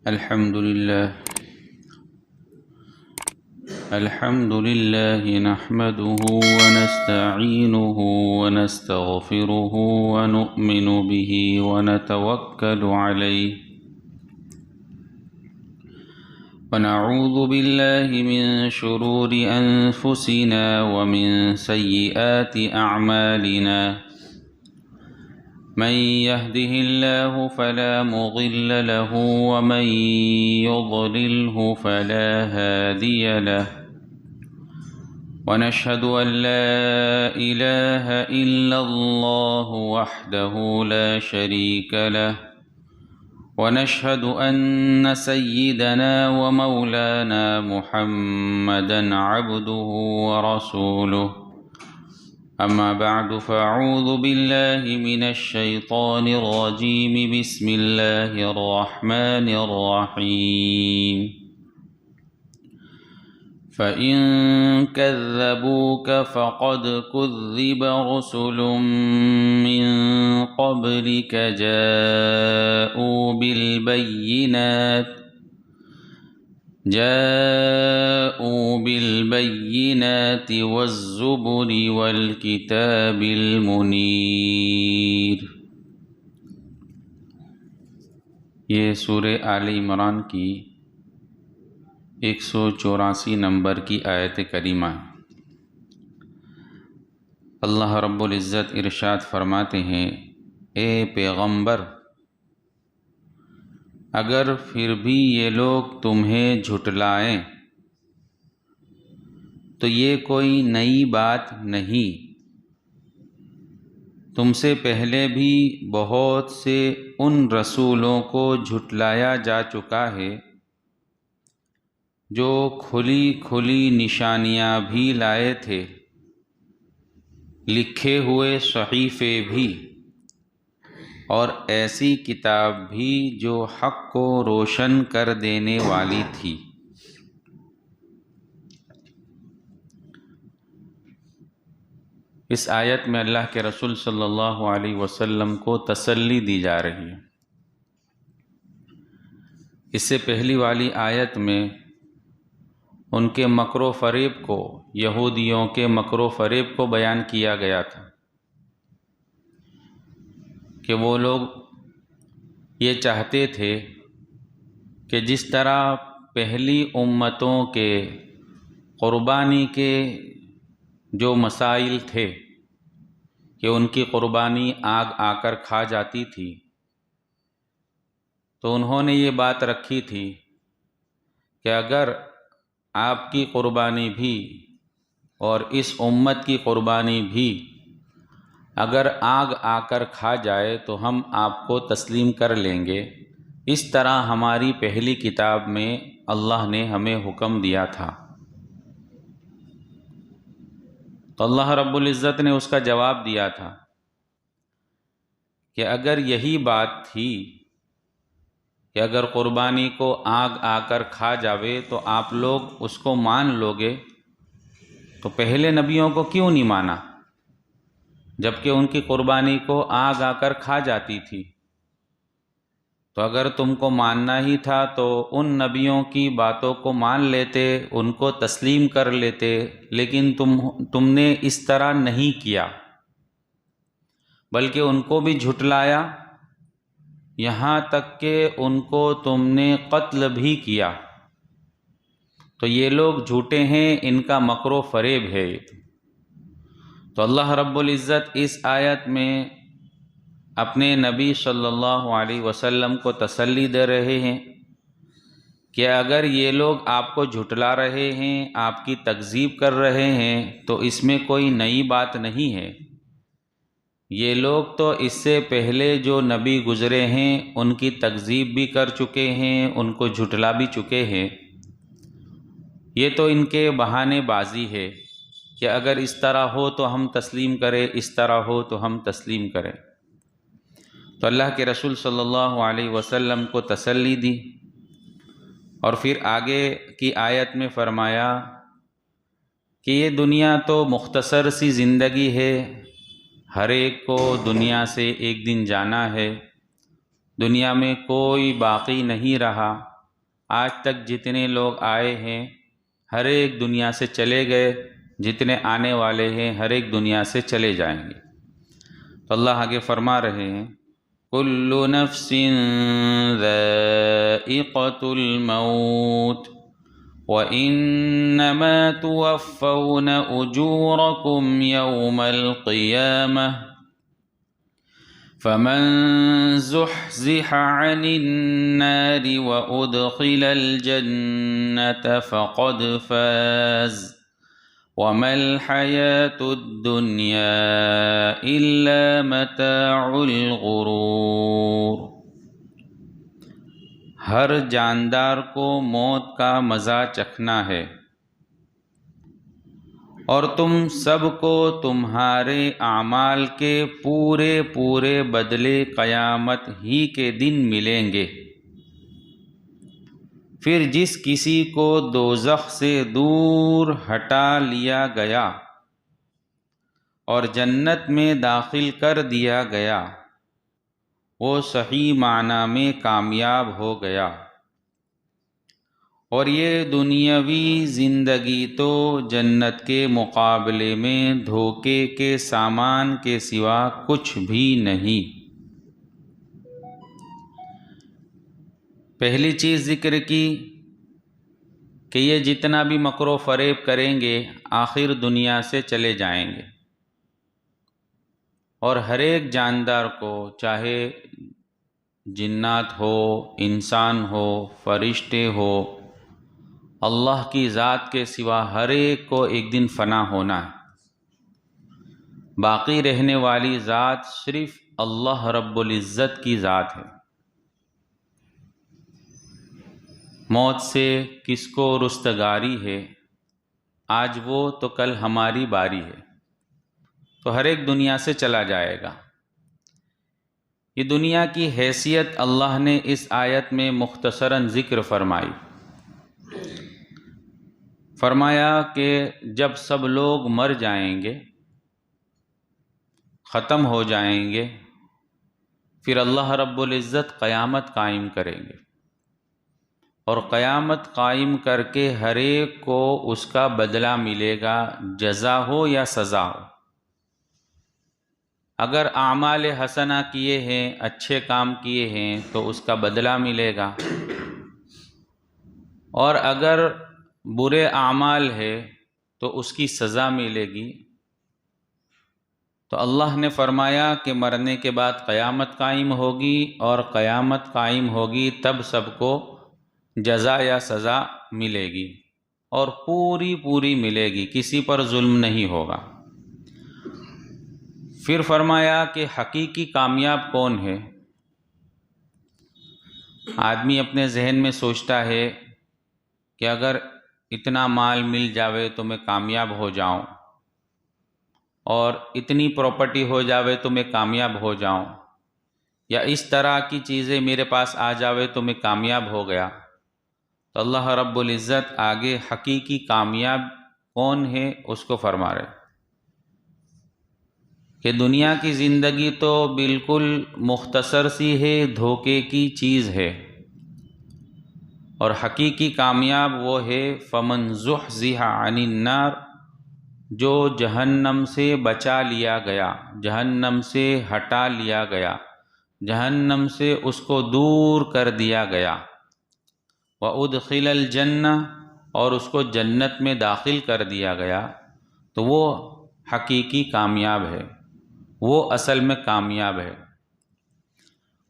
الحمد لله نحمده ونستعينه ونستغفره ونؤمن به ونتوكل عليه ونعوذ بالله من شرور أنفسنا ومن سيئات أعمالنا من يهده الله فلا مضل له ومن يضلله فلا هادي له ونشهد أن لا إله إلا الله وحده لا شريك له ونشهد أن سيدنا ومولانا محمدا عبده ورسوله أما بعد فأعوذ بالله من الشيطان الرجيم بسم الله الرحمن الرحيم فإن كذبوك فقد كذب رسل من قبلك جاءوا بالبينات والزبر والكتاب المنير۔ یہ سورہ آل عمران کی 184 نمبر کی آیت کریمہ ہے۔ اللہ رب العزت ارشاد فرماتے ہیں، اے پیغمبر، اگر پھر بھی یہ لوگ تمہیں جھٹلائیں تو یہ کوئی نئی بات نہیں، تم سے پہلے بھی بہت سے ان رسولوں کو جھٹلایا جا چکا ہے جو کھلی کھلی نشانیاں بھی لائے تھے، لکھے ہوئے صحیفے بھی، اور ایسی کتاب بھی جو حق کو روشن کر دینے والی تھی۔ اس آیت میں اللہ کے رسول صلی اللہ علیہ وسلم کو تسلی دی جا رہی ہے۔ اس سے پہلی والی آیت میں ان کے مکر و فریب کو، یہودیوں کے مکر و فریب کو بیان کیا گیا تھا کہ وہ لوگ یہ چاہتے تھے کہ جس طرح پہلی امتوں کے قربانی کے جو مسائل تھے کہ ان کی قربانی آگ آ کر کھا جاتی تھی، تو انہوں نے یہ بات رکھی تھی کہ اگر آپ کی قربانی بھی اور اس امت کی قربانی بھی اگر آگ آ کر کھا جائے تو ہم آپ کو تسلیم کر لیں گے۔ اس طرح ہماری پہلی کتاب میں اللہ نے ہمیں حکم دیا تھا۔ تو اللہ رب العزت نے اس کا جواب دیا تھا کہ اگر یہی بات تھی کہ اگر قربانی کو آگ آ کر کھا جاوے تو آپ لوگ اس کو مان لوگے، تو پہلے نبیوں کو کیوں نہیں مانا جبکہ ان کی قربانی کو آگ آ کر کھا جاتی تھی؟ تو اگر تم کو ماننا ہی تھا تو ان نبیوں کی باتوں کو مان لیتے، ان کو تسلیم کر لیتے، لیکن تم نے اس طرح نہیں کیا، بلکہ ان کو بھی جھٹلایا، یہاں تک کہ ان کو تم نے قتل بھی کیا۔ تو یہ لوگ جھوٹے ہیں، ان کا مکر و فریب ہے۔ تو اللہ رب العزت اس آیت میں اپنے نبی صلی اللہ علیہ وسلم کو تسلی دے رہے ہیں کہ اگر یہ لوگ آپ کو جھٹلا رہے ہیں، آپ کی تکذیب کر رہے ہیں، تو اس میں کوئی نئی بات نہیں ہے۔ یہ لوگ تو اس سے پہلے جو نبی گزرے ہیں ان کی تکذیب بھی کر چکے ہیں، ان کو جھٹلا بھی چکے ہیں۔ یہ تو ان کے بہانے بازی ہے کہ اگر اس طرح ہو تو ہم تسلیم کریں، اس طرح ہو تو ہم تسلیم کریں۔ تو اللہ کے رسول صلی اللہ علیہ وسلم کو تسلی دی، اور پھر آگے کی آیت میں فرمایا کہ یہ دنیا تو مختصر سی زندگی ہے، ہر ایک کو دنیا سے ایک دن جانا ہے، دنیا میں کوئی باقی نہیں رہا، آج تک جتنے لوگ آئے ہیں ہر ایک دنیا سے چلے گئے، جتنے آنے والے ہیں ہر ایک دنیا سے چلے جائیں گے۔ تو اللہ آگے فرما رہے ہیں کل نفس ذائقۃ الموت وَإِنَّمَا تُوَفَّوْنَ أُجُورَكُمْ يَوْمَ الْقِيَامَةِ فَمَنْ زُحْزِحَ عَنِ النَّارِ وَأُدْخِلَ الْجَنَّةَ فَقَدْ فَازَ وَمَا الْحَيَاةُ الدُّنْيَا إِلَّا مَتَاعُ الْغُرُورِ۔ ہر جاندار کو موت کا مزہ چکھنا ہے، اور تم سب کو تمہارے اعمال کے پورے پورے بدلے قیامت ہی کے دن ملیں گے۔ پھر جس کسی کو دوزخ سے دور ہٹا لیا گیا اور جنت میں داخل کر دیا گیا، وہ صحیح معنی میں کامیاب ہو گیا، اور یہ دنیاوی زندگی تو جنت کے مقابلے میں دھوکے کے سامان کے سوا کچھ بھی نہیں۔ پہلی چیز ذکر کی کہ یہ جتنا بھی مکر و فریب کریں گے آخر دنیا سے چلے جائیں گے، اور ہر ایک جاندار کو، چاہے جنات ہو، انسان ہو، فرشتے ہو، اللہ کی ذات کے سوا ہر ایک کو ایک دن فنا ہونا ہے۔ باقی رہنے والی ذات صرف اللہ رب العزت کی ذات ہے۔ موت سے کس کو رستگاری ہے؟ آج وہ تو کل ہماری باری ہے، تو ہر ایک دنیا سے چلا جائے گا۔ یہ دنیا کی حیثیت اللہ نے اس آیت میں مختصراً ذکر فرمائی۔ فرمایا کہ جب سب لوگ مر جائیں گے، ختم ہو جائیں گے، پھر اللہ رب العزت قیامت قائم کریں گے، اور قیامت قائم کر کے ہر ایک کو اس کا بدلہ ملے گا، جزا ہو یا سزا ہو۔ اگر اعمال حسنہ کیے ہیں، اچھے کام کیے ہیں تو اس کا بدلہ ملے گا، اور اگر برے اعمال ہے تو اس کی سزا ملے گی۔ تو اللہ نے فرمایا کہ مرنے کے بعد قیامت قائم ہوگی، اور قیامت قائم ہوگی تب سب کو جزا یا سزا ملے گی، اور پوری پوری ملے گی، کسی پر ظلم نہیں ہوگا۔ پھر فرمایا کہ حقیقی کامیاب کون ہے؟ آدمی اپنے ذہن میں سوچتا ہے کہ اگر اتنا مال مل جاوے تو میں کامیاب ہو جاؤں، اور اتنی پراپرٹی ہو جاوے تو میں کامیاب ہو جاؤں، یا اس طرح کی چیزیں میرے پاس آ جاوے تو میں کامیاب ہو گیا۔ تو اللہ رب العزت آگے حقیقی کامیاب کون ہے اس کو فرما رہے کہ دنیا کی زندگی تو بالکل مختصر سی ہے، دھوکے کی چیز ہے، اور حقیقی کامیاب وہ ہے فمن زحزح عن النار، جو جہنم سے بچا لیا گیا، جہنم سے ہٹا لیا گیا، جہنم سے اس کو دور کر دیا گیا، وَأُدْخِلَ الْجَنَّةَ، اور اس کو جنت میں داخل کر دیا گیا، تو وہ حقیقی کامیاب ہے، وہ اصل میں کامیاب ہے۔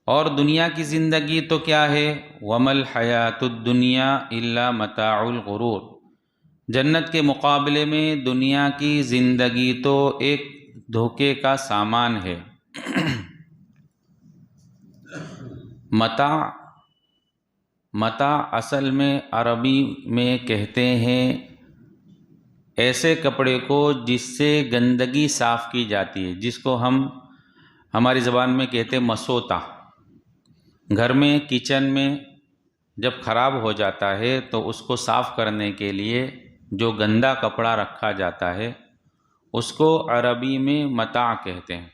اور دنیا کی زندگی تو کیا ہے؟ وَمَا الْحَيَاةُ الدُّنْيَا إِلَّا مَتَاعُ الْغُرُورِ، جنت کے مقابلے میں دنیا کی زندگی تو ایک دھوکے کا سامان ہے۔ متاع اصل میں عربی میں کہتے ہیں ایسے کپڑے کو جس سے گندگی صاف کی جاتی ہے، جس کو ہم ہماری زبان میں کہتے ہیں مسوتا۔ گھر میں کچن میں جب خراب ہو جاتا ہے تو اس کو صاف کرنے کے لیے جو گندا کپڑا رکھا جاتا ہے اس کو عربی میں متاع کہتے ہیں۔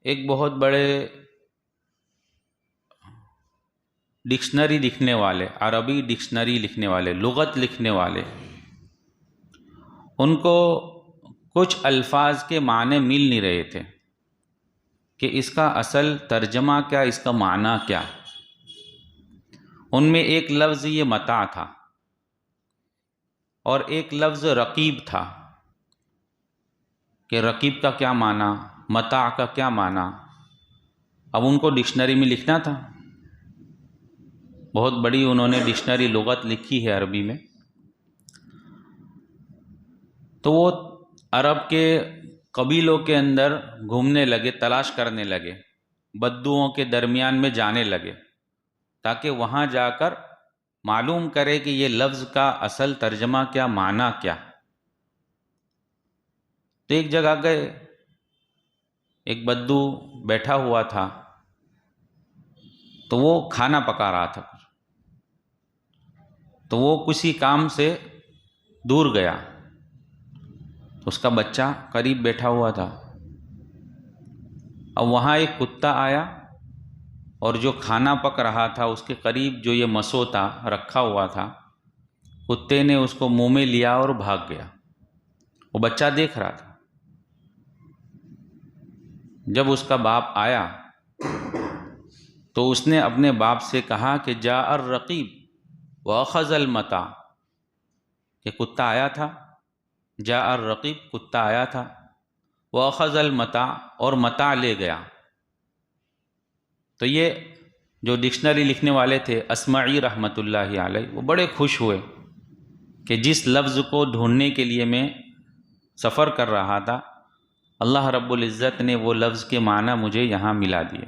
ایک بہت بڑے ڈکشنری لکھنے والے، عربی ڈکشنری لکھنے والے، لغت لکھنے والے، ان کو کچھ الفاظ کے معنی مل نہیں رہے تھے کہ اس کا اصل ترجمہ کیا، اس کا معنی کیا۔ ان میں ایک لفظ یہ متاع تھا اور ایک لفظ رقیب تھا، کہ رقیب کا کیا معنی، متاع کا کیا معنی۔ اب ان کو ڈکشنری میں لکھنا تھا، بہت بڑی انہوں نے ڈکشنری لغت لکھی ہے عربی میں۔ تو وہ عرب کے قبیلوں کے اندر گھومنے لگے، تلاش کرنے لگے، بدوؤں کے درمیان میں جانے لگے، تاکہ وہاں جا کر معلوم کرے کہ یہ لفظ کا اصل ترجمہ کیا، معنی کیا۔ تو ایک جگہ گئے، ایک بدو بیٹھا ہوا تھا، تو وہ کھانا پکا رہا تھا، تو وہ کسی کام سے دور گیا، تو اس کا بچہ قریب بیٹھا ہوا تھا۔ اب وہاں ایک کتا آیا اور جو کھانا پک رہا تھا اس کے قریب جو یہ مسوتا رکھا ہوا تھا، کتے نے اس کو منہ میں لیا اور بھاگ گیا۔ وہ بچہ دیکھ رہا تھا۔ جب اس کا باپ آیا تو اس نے اپنے باپ سے کہا کہ جاء الرقیب واخذ المتاع، کہ کتا آیا تھا، جاء الرقیب، کتا آیا تھا، واخذ المتاع، اور متاع لے گیا۔ تو یہ جو ڈکشنری لکھنے والے تھے اسمعی رحمۃ اللہ علیہ، وہ بڑے خوش ہوئے کہ جس لفظ کو ڈھونڈنے کے لیے میں سفر کر رہا تھا، اللہ رب العزت نے وہ لفظ کے معنی مجھے یہاں ملا دیے،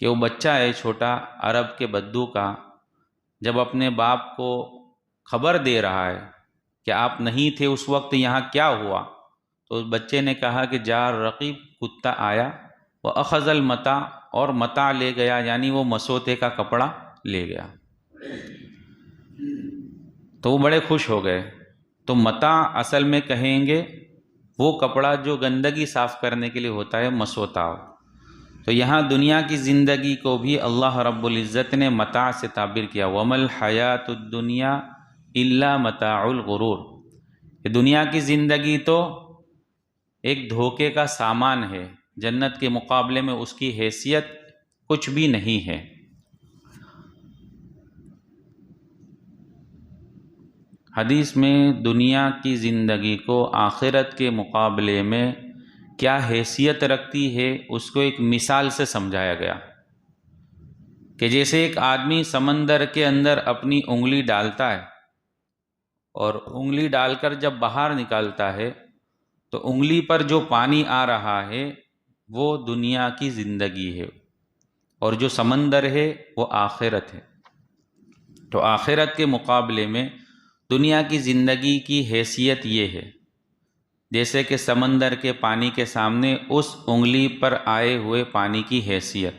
کہ وہ بچہ ہے چھوٹا عرب کے بدو کا، جب اپنے باپ کو خبر دے رہا ہے کہ آپ نہیں تھے اس وقت، یہاں کیا ہوا، تو اس بچے نے کہا کہ جاء الرقیب، کتا آیا، واخذ المتاع، اور متاع لے گیا، یعنی وہ مسوتے کا کپڑا لے گیا۔ تو وہ بڑے خوش ہو گئے۔ تو متاع اصل میں کہیں گے وہ کپڑا جو گندگی صاف کرنے کے لیے ہوتا ہے، مسوتا ہو۔ تو یہاں دنیا کی زندگی کو بھی اللہ رب العزت نے متاع سے تعبیر کیا، وَمَا الْحَيَاةُ الدُّنْيَا إِلَّا مَتَاعُ الْغُرُورِ، کہ دنیا کی زندگی تو ایک دھوکے کا سامان ہے، جنت کے مقابلے میں اس کی حیثیت کچھ بھی نہیں ہے۔ حدیث میں دنیا کی زندگی کو آخرت کے مقابلے میں کیا حیثیت رکھتی ہے اس کو ایک مثال سے سمجھایا گیا، کہ جیسے ایک آدمی سمندر کے اندر اپنی انگلی ڈالتا ہے اور انگلی ڈال کر جب باہر نکالتا ہے تو انگلی پر جو پانی آ رہا ہے وہ دنیا کی زندگی ہے، اور جو سمندر ہے وہ آخرت ہے۔ تو آخرت کے مقابلے میں دنیا کی زندگی کی حیثیت یہ ہے جیسے کہ سمندر کے پانی کے سامنے اس انگلی پر آئے ہوئے پانی کی حیثیت۔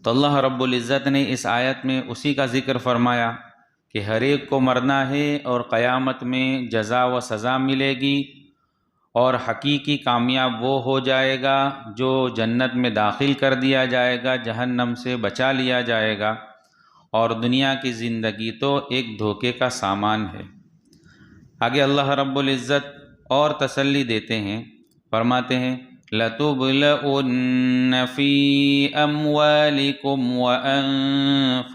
تو اللہ رب العزت نے اس آیت میں اسی کا ذکر فرمایا کہ ہر ایک کو مرنا ہے اور قیامت میں جزا و سزا ملے گی، اور حقیقی کامیاب وہ ہو جائے گا جو جنت میں داخل کر دیا جائے گا، جہنم سے بچا لیا جائے گا، اور دنیا کی زندگی تو ایک دھوکے کا سامان ہے۔ آگے اللہ رب العزت اور تسلی دیتے ہیں، فرماتے ہیں لَتُبْلَؤُنَّ فِي أَمْوَالِكُمْ وَأَنفُسِكُمْ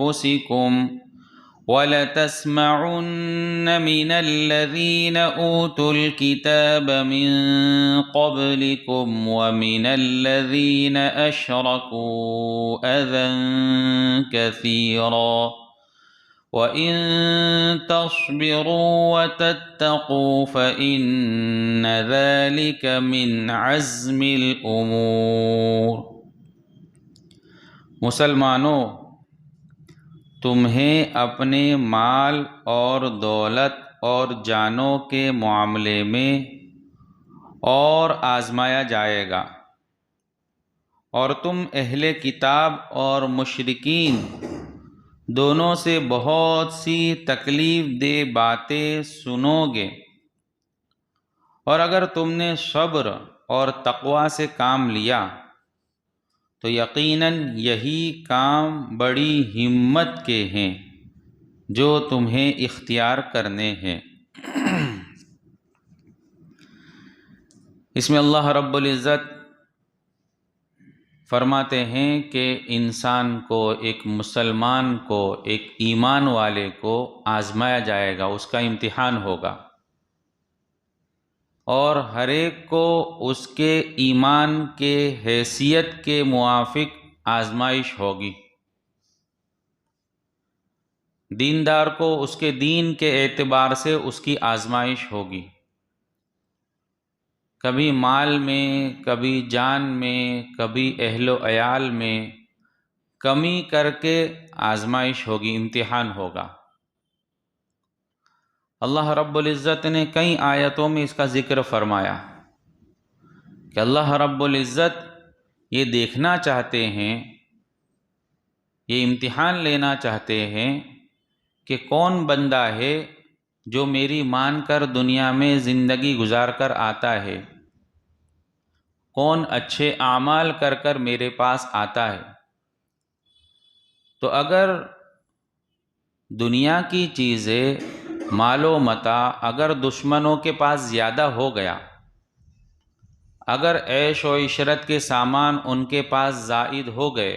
وَلَتَسْمَعُنَّ مِنَ الَّذِينَ أُوتُوا الْكِتَابَ مِنْ قَبْلِكُمْ وَمِنَ الَّذِينَ أَشْرَكُوا أَذًى كَثِيرًا وَإِن تَصْبِرُوا وَتَتَّقُوا فَإِنَّ ذَلِكَ مِنْ عَزْمِ الْأُمُورِ۔ مسلمانوں، تمہیں اپنے مال اور دولت اور جانوں کے معاملے میں اور آزمایا جائے گا، اور تم اہل کتاب اور مشرکین دونوں سے بہت سی تکلیف دہ باتیں سنو گے، اور اگر تم نے صبر اور تقوی سے کام لیا تو یقیناً یہی کام بڑی ہمت کے ہیں جو تمہیں اختیار کرنے ہیں۔ اس میں اللہ رب العزت فرماتے ہیں کہ انسان کو، ایک مسلمان کو، ایک ایمان والے کو آزمایا جائے گا، اس کا امتحان ہوگا، اور ہر ایک کو اس کے ایمان کے حیثیت کے موافق آزمائش ہوگی۔ دیندار کو اس کے دین کے اعتبار سے اس کی آزمائش ہوگی، کبھی مال میں، کبھی جان میں، کبھی اہل و عیال میں کمی کر کے آزمائش ہوگی، امتحان ہوگا۔ اللہ رب العزت نے کئی آیتوں میں اس کا ذکر فرمایا کہ اللہ رب العزت یہ دیکھنا چاہتے ہیں، یہ امتحان لینا چاہتے ہیں کہ کون بندہ ہے جو میری مان کر دنیا میں زندگی گزار کر آتا ہے، کون اچھے اعمال کر کر میرے پاس آتا ہے۔ تو اگر دنیا کی چیزیں، مال و متاع اگر دشمنوں کے پاس زیادہ ہو گیا، اگر عیش و عشرت کے سامان ان کے پاس زائد ہو گئے،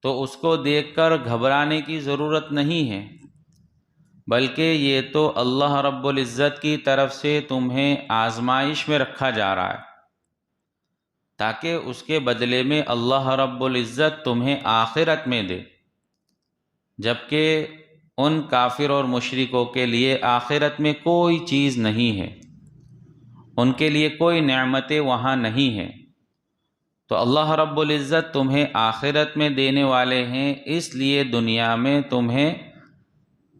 تو اس کو دیکھ کر گھبرانے کی ضرورت نہیں ہے، بلکہ یہ تو اللہ رب العزت کی طرف سے تمہیں آزمائش میں رکھا جا رہا ہے، تاکہ اس کے بدلے میں اللہ رب العزت تمہیں آخرت میں دے، جبکہ ان کافر اور مشرکوں کے لیے آخرت میں کوئی چیز نہیں ہے، ان کے لیے کوئی نعمتیں وہاں نہیں ہیں۔ تو اللہ رب العزت تمہیں آخرت میں دینے والے ہیں، اس لیے دنیا میں تمہیں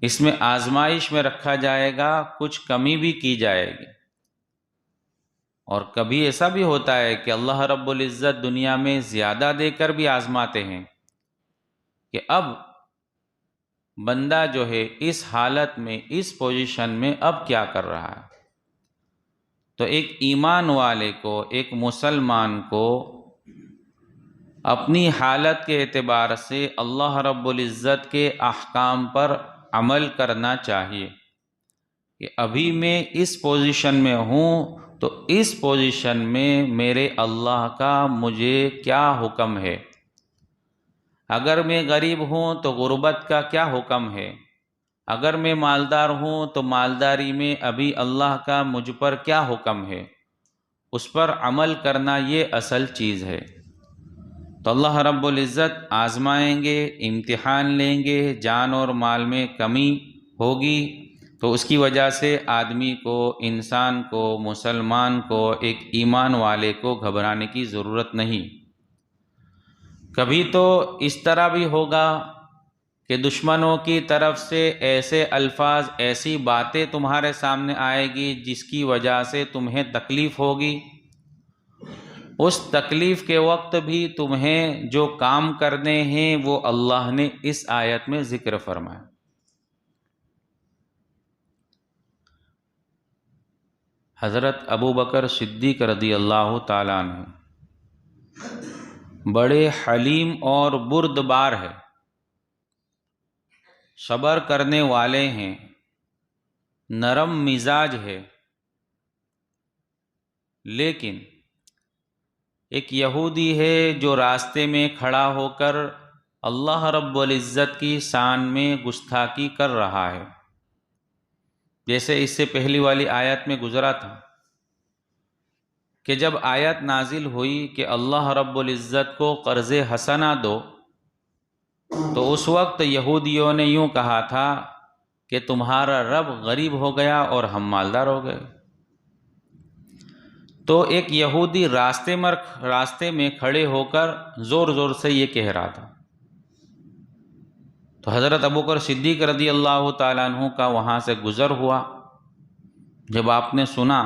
اس میں آزمائش میں رکھا جائے گا، کچھ کمی بھی کی جائے گی۔ اور کبھی ایسا بھی ہوتا ہے کہ اللہ رب العزت دنیا میں زیادہ دے کر بھی آزماتے ہیں کہ اب بندہ جو ہے اس حالت میں، اس پوزیشن میں اب کیا کر رہا ہے۔ تو ایک ایمان والے کو، ایک مسلمان کو اپنی حالت کے اعتبار سے اللہ رب العزت کے احکام پر عمل کرنا چاہیے کہ ابھی میں اس پوزیشن میں ہوں، تو اس پوزیشن میں میرے اللہ کا مجھے کیا حکم ہے۔ اگر میں غریب ہوں تو غربت کا کیا حکم ہے، اگر میں مالدار ہوں تو مالداری میں ابھی اللہ کا مجھ پر کیا حکم ہے، اس پر عمل کرنا یہ اصل چیز ہے۔ تو اللہ رب العزت آزمائیں گے، امتحان لیں گے، جان اور مال میں کمی ہوگی، تو اس کی وجہ سے آدمی کو، انسان کو، مسلمان کو، ایک ایمان والے کو گھبرانے کی ضرورت نہیں۔ کبھی تو اس طرح بھی ہوگا کہ دشمنوں کی طرف سے ایسے الفاظ، ایسی باتیں تمہارے سامنے آئے گی جس کی وجہ سے تمہیں تکلیف ہوگی، اس تکلیف کے وقت بھی تمہیں جو کام کرنے ہیں وہ اللہ نے اس آیت میں ذکر فرمایا۔ حضرت ابو بکر صدیق رضی اللہ تعالیٰ عنہ بڑے حلیم اور بردبار ہے، صبر کرنے والے ہیں، نرم مزاج ہے، لیکن ایک یہودی ہے جو راستے میں کھڑا ہو کر اللہ رب العزت کی شان میں گستاخی کر رہا ہے، جیسے اس سے پہلی والی آیت میں گزرا تھا کہ جب آیت نازل ہوئی کہ اللہ رب العزت کو قرض حسنہ دو، تو اس وقت یہودیوں نے یوں کہا تھا کہ تمہارا رب غریب ہو گیا اور ہم مالدار ہو گئے۔ تو ایک یہودی راستے میں کھڑے ہو کر زور زور سے یہ کہہ رہا تھا۔ تو حضرت ابوبکر صدیق رضی اللہ تعالیٰ عنہ کا وہاں سے گزر ہوا، جب آپ نے سنا،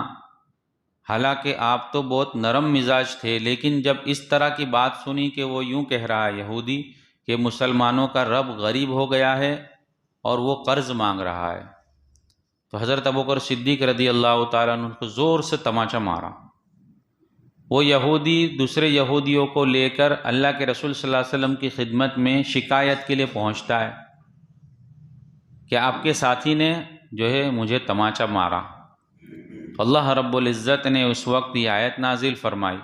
حالانکہ آپ تو بہت نرم مزاج تھے، لیکن جب اس طرح کی بات سنی کہ وہ یوں کہہ رہا ہے یہودی کہ مسلمانوں کا رب غریب ہو گیا ہے اور وہ قرض مانگ رہا ہے، تو حضرت ابوبکر صدیق رضی اللہ تعالیٰ عنہ کو زور سے تماچا مارا وہ یہودی دوسرے یہودیوں کو لے کر اللہ کے رسول صلی اللہ علیہ وسلم کی خدمت میں شکایت کے لیے پہنچتا ہے کہ آپ کے ساتھی نے جو ہے مجھے تماچا مارا۔ اللہ رب العزت نے اس وقت یہ آیت نازل فرمائی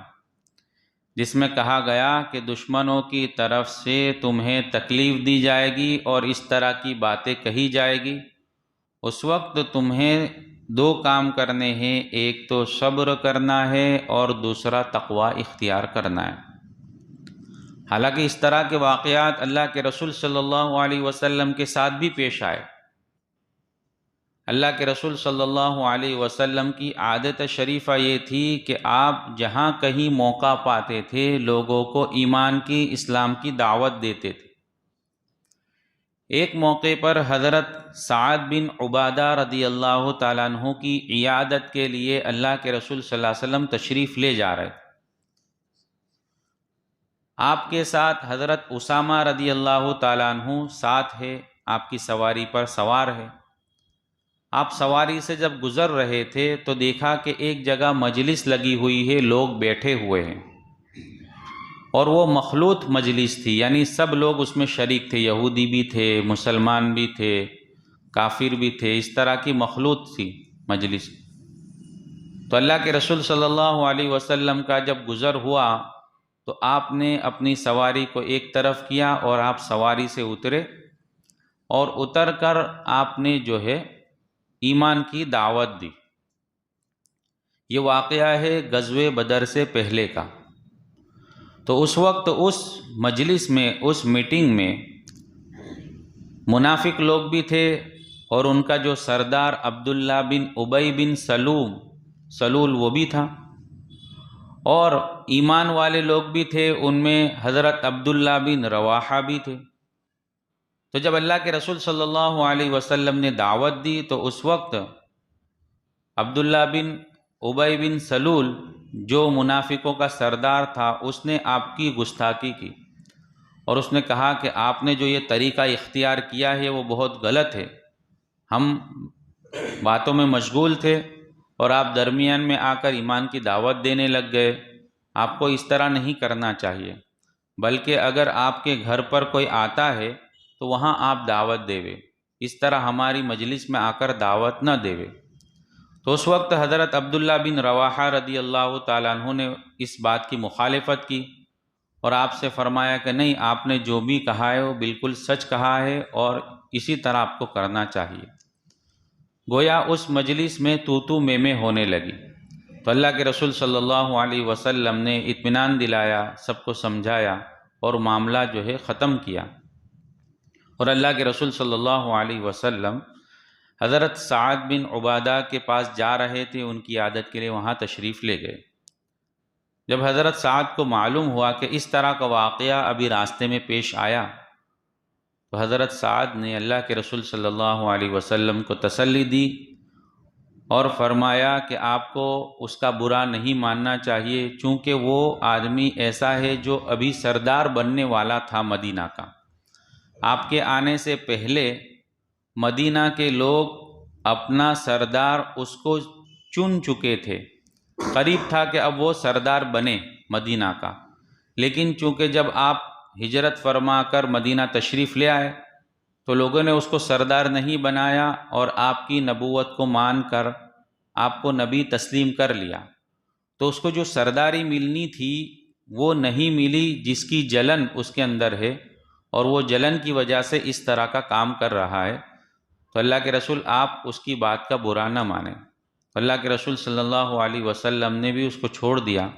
جس میں کہا گیا کہ دشمنوں کی طرف سے تمہیں تکلیف دی جائے گی اور اس طرح کی باتیں کہی جائے گی۔ اس وقت تمہیں دو کام کرنے ہیں، ایک تو صبر کرنا ہے اور دوسرا تقوی اختیار کرنا ہے۔ حالانکہ اس طرح کے واقعات اللہ کے رسول صلی اللہ علیہ وسلم کے ساتھ بھی پیش آئے۔ اللہ کے رسول صلی اللہ علیہ وسلم کی عادت شریفہ یہ تھی کہ آپ جہاں کہیں موقع پاتے تھے لوگوں کو ایمان کی، اسلام کی دعوت دیتے تھے۔ ایک موقع پر حضرت سعد بن عبادہ رضی اللہ تعالیٰ عنہ کی عیادت کے لیے اللہ کے رسول صلی اللہ علیہ وسلم تشریف لے جا رہے تھے۔ آپ کے ساتھ حضرت اسامہ رضی اللہ تعالیٰ عنہ ساتھ ہے، آپ کی سواری پر سوار ہے۔ آپ سواری سے جب گزر رہے تھے تو دیکھا کہ ایک جگہ مجلس لگی ہوئی ہے، لوگ بیٹھے ہوئے ہیں، اور وہ مخلوط مجلس تھی، یعنی سب لوگ اس میں شریک تھے، یہودی بھی تھے، مسلمان بھی تھے، کافر بھی تھے، اس طرح کی مخلوط تھی مجلس۔ تو اللہ کے رسول صلی اللہ علیہ وسلم کا جب گزر ہوا تو آپ نے اپنی سواری کو ایک طرف کیا اور آپ سواری سے اترے، اور اتر کر آپ نے جو ہے ایمان کی دعوت دی۔ یہ واقعہ ہے غزوہ بدر سے پہلے کا۔ تو اس وقت اس مجلس میں، اس میٹنگ میں منافق لوگ بھی تھے، اور ان کا جو سردار عبداللہ بن ابی بن سلول وہ بھی تھا، اور ایمان والے لوگ بھی تھے، ان میں حضرت عبداللہ بن رواحہ بھی تھے۔ تو جب اللہ کے رسول صلی اللہ علیہ وسلم نے دعوت دی تو اس وقت عبداللہ بن ابی بن سلول جو منافقوں کا سردار تھا، اس نے آپ کی گستاخی کی، اور اس نے کہا کہ آپ نے جو یہ طریقہ اختیار کیا ہے وہ بہت غلط ہے۔ ہم باتوں میں مشغول تھے اور آپ درمیان میں آ کر ایمان کی دعوت دینے لگ گئے۔ آپ کو اس طرح نہیں کرنا چاہیے، بلکہ اگر آپ کے گھر پر کوئی آتا ہے تو وہاں آپ دعوت دیوے، اس طرح ہماری مجلس میں آ کر دعوت نہ دیوے۔ تو اس وقت حضرت عبداللہ بن رواحہ رضی اللہ تعالیٰ عنہ نے اس بات کی مخالفت کی اور آپ سے فرمایا کہ نہیں، آپ نے جو بھی کہا ہے وہ بالکل سچ کہا ہے اور اسی طرح آپ کو کرنا چاہیے۔ گویا اس مجلس میں تو میں ہونے لگی۔ تو اللہ کے رسول صلی اللہ علیہ وسلم نے اطمینان دلایا، سب کو سمجھایا اور معاملہ جو ہے ختم کیا۔ اور اللہ کے رسول صلی اللہ علیہ وسلم حضرت سعد بن عبادہ کے پاس جا رہے تھے، ان کی عادت کے لیے وہاں تشریف لے گئے۔ جب حضرت سعد کو معلوم ہوا کہ اس طرح کا واقعہ ابھی راستے میں پیش آیا تو حضرت سعد نے اللہ کے رسول صلی اللہ علیہ وسلم کو تسلی دی اور فرمایا کہ آپ کو اس کا برا نہیں ماننا چاہیے، چونکہ وہ آدمی ایسا ہے جو ابھی سردار بننے والا تھا مدینہ کا۔ آپ کے آنے سے پہلے مدینہ کے لوگ اپنا سردار اس کو چن چکے تھے، قریب تھا کہ اب وہ سردار بنے مدینہ کا، لیکن چونکہ جب آپ ہجرت فرما کر مدینہ تشریف لے آئے تو لوگوں نے اس کو سردار نہیں بنایا اور آپ کی نبوت کو مان کر آپ کو نبی تسلیم کر لیا۔ تو اس کو جو سرداری ملنی تھی وہ نہیں ملی، جس کی جلن اس کے اندر ہے، اور وہ جلن کی وجہ سے اس طرح کا کام کر رہا ہے۔ تو اللہ کے رسول آپ اس کی بات کا برا نہ مانیں۔ اللہ کے رسول صلی اللہ علیہ وسلم نے بھی اس کو چھوڑ دیا۔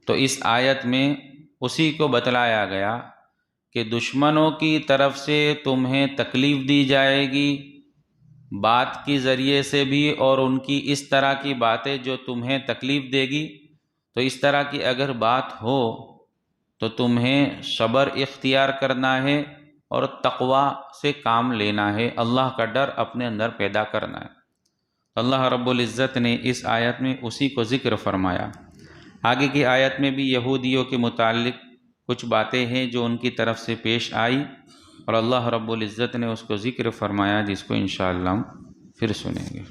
تو اس آیت میں اسی کو بتلایا گیا کہ دشمنوں کی طرف سے تمہیں تکلیف دی جائے گی، بات کے ذریعے سے بھی، اور ان کی اس طرح کی باتیں جو تمہیں تکلیف دے گی۔ تو اس طرح کی اگر بات ہو تو تمہیں صبر اختیار کرنا ہے اور تقوی سے کام لینا ہے، اللہ کا ڈر اپنے اندر پیدا کرنا ہے۔ اللہ رب العزت نے اس آیت میں اسی کو ذکر فرمایا۔ آگے کی آیت میں بھی یہودیوں کے متعلق کچھ باتیں ہیں جو ان کی طرف سے پیش آئی، اور اللہ رب العزت نے اس کو ذکر فرمایا، جس کو انشاءاللہ ہم پھر سنیں گے۔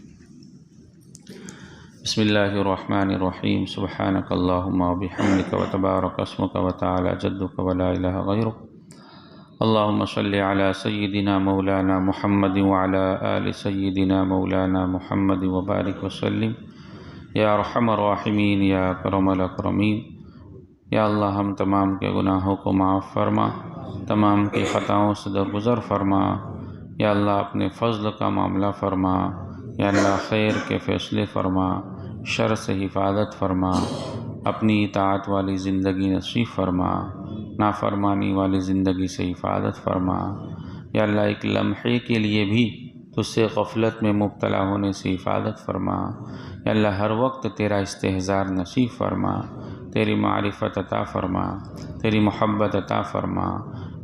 بسم اللہ الرحمن الرحیم سبحانک اللہم وبحمدک وتبارک اسمک وتعالی جدک ولا الہ غیرک اللہم صلی علی سیدنا مولانا محمد وعلی آل سیدنا مولانا محمد وبارک وسلم یا ارحم الراحمین یا اکرم الاکرمین۔ یا اللہ ہم تمام کے گناہوں کو معاف فرما، تمام کی خطاؤں سے درگزر فرما۔ یا اللہ اپنے فضل کا معاملہ فرما، یا اللہ خیر کے فیصلے فرما، شر سے حفاظت فرما، اپنی اطاعت والی زندگی نصیب فرما، نافرمانی والی زندگی سے حفاظت فرما۔ یا اللہ ایک لمحے کے لیے بھی تجھ سے غفلت میں مبتلا ہونے سے حفاظت فرما۔ یا اللہ ہر وقت تیرا استحضار نصیب فرما، تیری معرفت عطا فرما، تیری محبت عطا فرما۔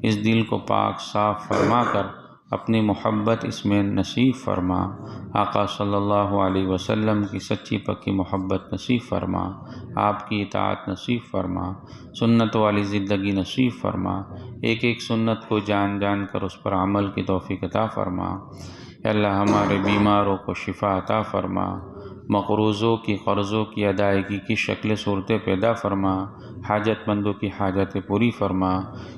اس دل کو پاک صاف فرما کر اپنی محبت اس میں نصیب فرما۔ آقا صلی اللہ علیہ وسلم کی سچی پکی محبت نصیب فرما، آپ کی اطاعت نصیب فرما، سنت والی زندگی نصیب فرما، ایک ایک سنت کو جان جان کر اس پر عمل کی توفیق عطا فرما۔ یا اللہ ہمارے بیماروں کو شفا عطا فرما، مقروضوں کی قرضوں کی ادائیگی کی شکل صورتیں پیدا فرما، حاجت مندوں کی حاجتیں پوری فرما۔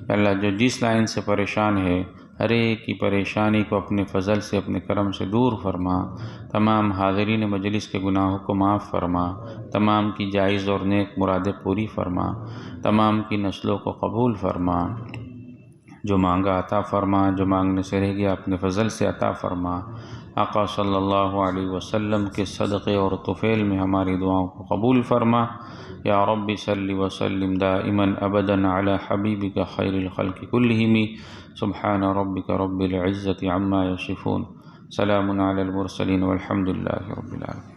یا اللہ جو جس لائن سے پریشان ہے ہر ایک کی پریشانی کو اپنے فضل سے اپنے کرم سے دور فرما، تمام حاضرین مجلس کے گناہوں کو معاف فرما، تمام کی جائز اور نیک مرادیں پوری فرما، تمام کی نسلوں کو قبول فرما۔ جو مانگا عطا فرما، جو مانگنے سے رہ گیا اپنے فضل سے عطا فرما۔ آقا صلی اللہ علیہ وسلم کے صدقے اور طفیل میں ہماری دعاؤں کو قبول فرما۔ یا رب صلی وسلم دائما ابدا علی حبیبک خیر الخلق کلہم۔ سبحان ربک رب العزة عما یصفون، سلام علی المرسلین والحمد للہ رب العالمین۔